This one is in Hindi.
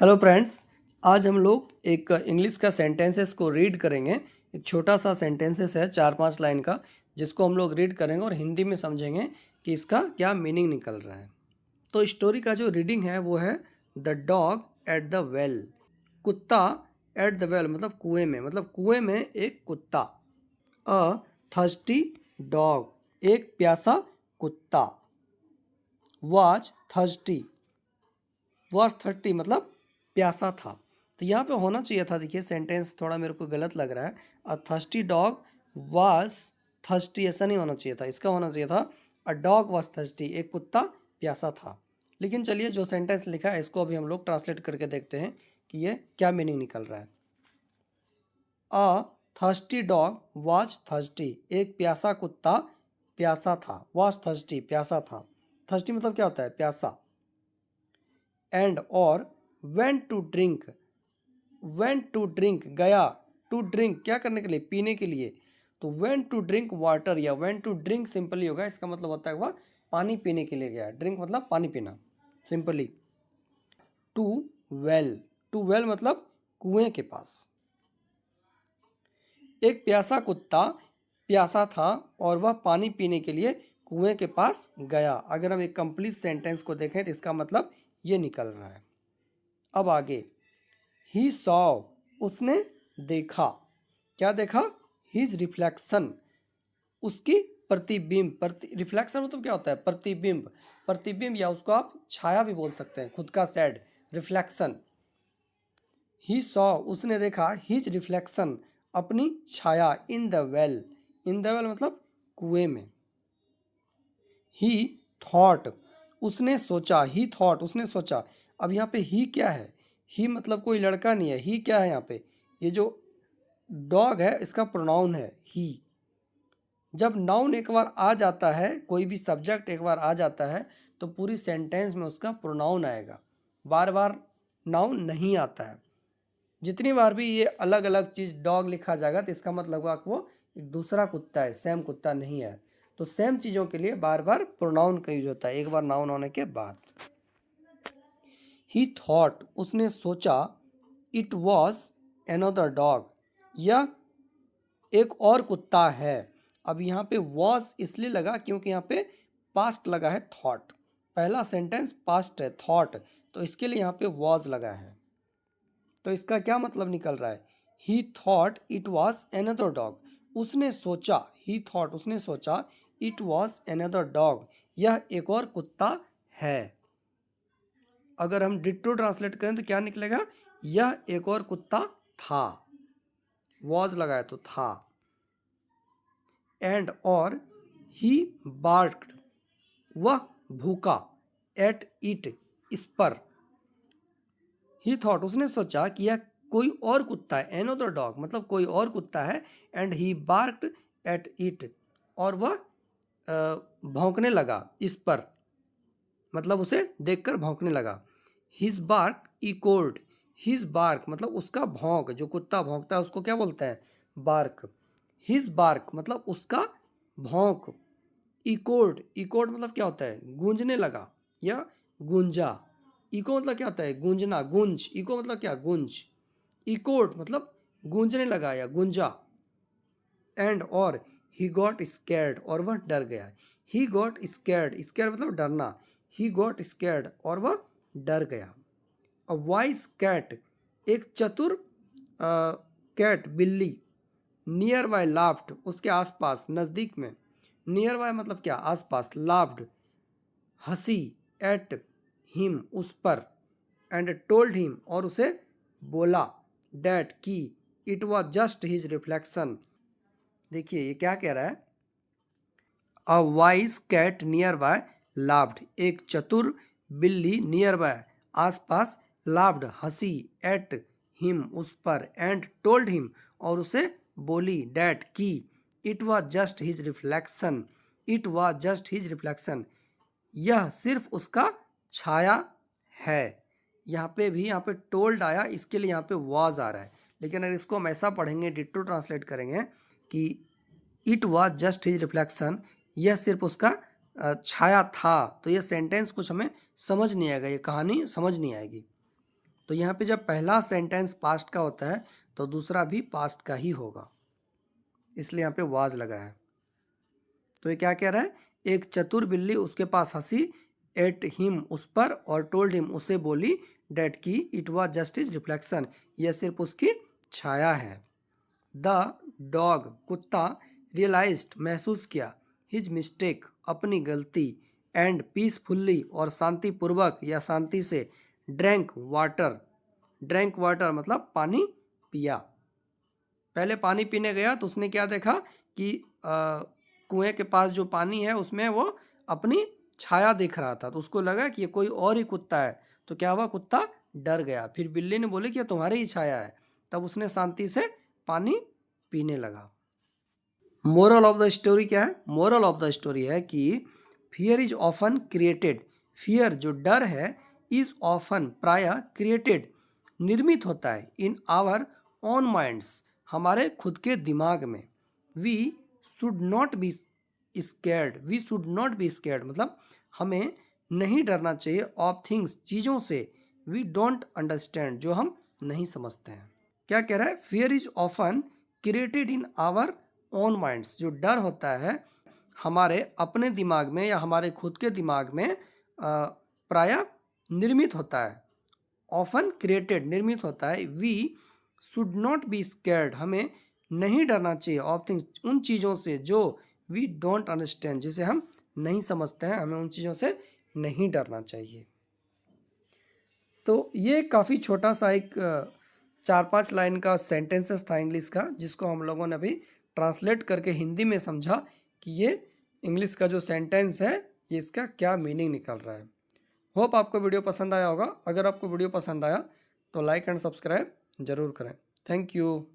हेलो फ्रेंड्स, आज हम लोग एक इंग्लिश का सेंटेंसेस को रीड करेंगे। एक छोटा सा सेंटेंसेस है 4-5 लाइन का, जिसको हम लोग रीड करेंगे और हिंदी में समझेंगे कि इसका क्या मीनिंग निकल रहा है। तो स्टोरी का जो रीडिंग है वो है the dog at the well. कुत्ता एट द वेल मतलब कुएं में, मतलब कुएं में एक कुत्ता। अ थर्स्टी डॉग एक प्यासा कुत्ता। वॉज थर्स्टी, वॉज थर्टी मतलब प्यासा था। तो यहाँ पे होना चाहिए था, देखिए सेंटेंस थोड़ा मेरे को गलत लग रहा है। अ थर्स्टी डॉग वाज थर्स्टी, ऐसा नहीं होना चाहिए था। इसका होना चाहिए था अ डॉग वाज थर्स्टी, एक कुत्ता प्यासा था। लेकिन चलिए, जो सेंटेंस लिखा है इसको अभी हम लोग ट्रांसलेट करके देखते हैं कि ये क्या मीनिंग निकल रहा है। अ थर्स्टी डॉग वाज थर्स्टी, एक प्यासा कुत्ता प्यासा था। वाज थर्स्टी प्यासा था। थर्स्टी मतलब क्या होता है? प्यासा। एंड और went to drink, went to drink गया, टू ड्रिंक क्या करने के लिए? पीने के लिए। तो वेंट टू ड्रिंक वाटर या वेंट टू ड्रिंक सिंपली होगा, इसका मतलब होता है वह पानी पीने के लिए गया। ड्रिंक मतलब पानी पीना simply. To well, to well मतलब कुएं के पास। एक प्यासा कुत्ता प्यासा था और वह पानी पीने के लिए कुएं के पास गया। अगर हम एक कंप्लीट सेंटेंस को देखें तो इसका मतलब ये निकल रहा है। अब आगे, ही सॉ उसने देखा। क्या देखा? हिज रिफ्लेक्शन, उसकी प्रतिबिंब। रिफ्लेक्शन मतलब क्या होता है? प्रतिबिंब। प्रतिबिंब या उसको आप छाया भी बोल सकते हैं, खुद का सैड रिफ्लेक्शन। ही सॉ उसने देखा हिज रिफ्लेक्शन अपनी छाया in the well, in the well मतलब कुएं में। ही थॉट उसने सोचा, ही थॉट उसने सोचा। अब यहाँ पे ही क्या है? ही मतलब कोई लड़का नहीं है। ही क्या है यहाँ पे? ये जो डॉग है इसका प्रोनाउन है ही। जब नाउन एक बार आ जाता है, कोई भी सब्जेक्ट एक बार आ जाता है, तो पूरी सेंटेंस में उसका प्रोनाउन आएगा। बार बार नाउन नहीं आता है। जितनी बार भी ये अलग अलग चीज़ डॉग लिखा जाएगा तो इसका मतलब होगा कि वो एक दूसरा कुत्ता है, सेम कुत्ता नहीं है। तो सेम चीज़ों के लिए बार बार प्रोनाउन का यूज होता है एक बार नाउन होने के बाद। ही थॉट उसने सोचा, इट वॉज एनदर डॉग यह एक और कुत्ता है। अब यहाँ पे वॉज इसलिए लगा क्योंकि यहाँ पे पास्ट लगा है थॉट। पहला सेंटेंस पास्ट है, थॉट, तो इसके लिए यहाँ पे वॉज लगा है। तो इसका क्या मतलब निकल रहा है? ही thought it was another dog, उसने सोचा, ही थॉट उसने सोचा, इट वॉज एनदर डॉग यह एक और कुत्ता है। अगर हम डिट्टो ट्रांसलेट करें तो क्या निकलेगा? यह एक और कुत्ता था। वॉज लगाया तो था। एंड और ही बार्क्ड वह भूखा, एट इट इस पर। ही थॉट उसने सोचा कि यह कोई और कुत्ता है, एनोदर डॉग मतलब कोई और कुत्ता है। एंड ही बार्क्ड एट इट और वह भौंकने लगा इस पर, मतलब उसे देखकर भौंकने लगा। हिज बार्क इकोर्ड, हिज बार्क मतलब उसका भौंक, जो कुत्ता भौंकता है उसको क्या बोलते हैं? बार्क। हिज बार्क मतलब उसका भौंक। इकोर्ड, इकोर्ड मतलब क्या होता है? गूंजने लगा या गूंजा। इको मतलब क्या होता है? गूंजना, गूंज। इको मतलब क्या? गूंज। इकोर्ड मतलब गूंजने लगा या गूंजा। एंड और ही गॉट स्कैर्ड और वह डर गया। ही गॉट स्कैर्ड, स्कैर्ड मतलब डरना। ही गॉट स्कैर्ड और वह डर गया। अ वाइज कैट एक चतुर कैट बिल्ली। नियर बाय लाफ्ड उसके आसपास, नज़दीक में। नियर बाय मतलब क्या? आसपास। लाफ्ड हंसी, एट हिम उस पर। एंड टोल्ड हिम और उसे बोला, डैट की it was just his reflection. देखिए ये क्या कह रहा है? A wise cat nearby laughed एक चतुर बिल्ली नियर बाय आसपास, लाफ्ड हंसी, एट हिम उस पर। एंड टोल्ड हिम और उसे बोली, डैट की it was just his reflection, it was just his reflection यह सिर्फ उसका छाया है। यहाँ पे भी, यहाँ पे टोल्ड आया, इसके लिए यहाँ पे वाज आ रहा है। लेकिन अगर इसको हम ऐसा पढ़ेंगे, डिट्टो ट्रांसलेट करेंगे कि it was just his reflection यह सिर्फ उसका छाया था, तो ये सेंटेंस कुछ हमें समझ नहीं आएगा, ये कहानी समझ नहीं आएगी। तो यहाँ पे जब पहला सेंटेंस पास्ट का होता है तो दूसरा भी पास्ट का ही होगा, इसलिए यहाँ पे वाज लगा है। तो ये क्या कह रहा है, एक चतुर बिल्ली उसके पास हंसी एट हिम उस पर, और टोल्ड हिम उसे बोली डेट की it was just is reflection, यह सिर्फ उसकी छाया है। द डॉग कुत्ता रियलाइज्ड महसूस किया हिज मिस्टेक अपनी गलती, एंड पीसफुल्ली और शांतिपूर्वक या शांति से ड्रैंक वाटर मतलब पानी पिया। पहले पानी पीने गया तो उसने क्या देखा कि कुएं के पास जो पानी है उसमें वो अपनी छाया दिख रहा था, तो उसको लगा कि ये कोई और ही कुत्ता है। तो क्या हुआ, कुत्ता डर गया। फिर बिल्ली ने बोले कि ये तुम्हारी ही छाया है, तब उसने शांति से पानी पीने लगा। मोरल ऑफ द स्टोरी क्या है, मोरल ऑफ द स्टोरी है कि fear is often created, fear जो डर है इज ऑफन प्राय क्रिएटेड निर्मित होता है इन आवर ओन माइंड्स हमारे खुद के दिमाग में। We should not be scared मतलब हमें नहीं डरना चाहिए ऑफ थिंग्स चीज़ों से वी डोंट अंडरस्टैंड जो हम नहीं समझते हैं। क्या कह रहा है, fear is often created in our own minds, जो डर होता है हमारे अपने दिमाग में या हमारे खुद के दिमाग में प्राय निर्मित होता है। ऑफन क्रिएटेड निर्मित होता है। We should not be scared हमें नहीं डरना चाहिए ऑफ थिंग्स उन चीज़ों से जो वी डोंट अंडरस्टैंड जिसे हम नहीं समझते हैं, हमें उन चीज़ों से नहीं डरना चाहिए। तो ये काफ़ी छोटा सा एक 4-5 लाइन का सेंटेंसेस था इंग्लिश का, जिसको हम लोगों ने अभी ट्रांसलेट करके हिंदी में समझा कि ये इंग्लिश का जो सेंटेंस है ये इसका क्या मीनिंग निकल रहा है। होप आपको वीडियो पसंद आया होगा। अगर आपको वीडियो पसंद आया तो लाइक एंड सब्सक्राइब जरूर करें। Thank you.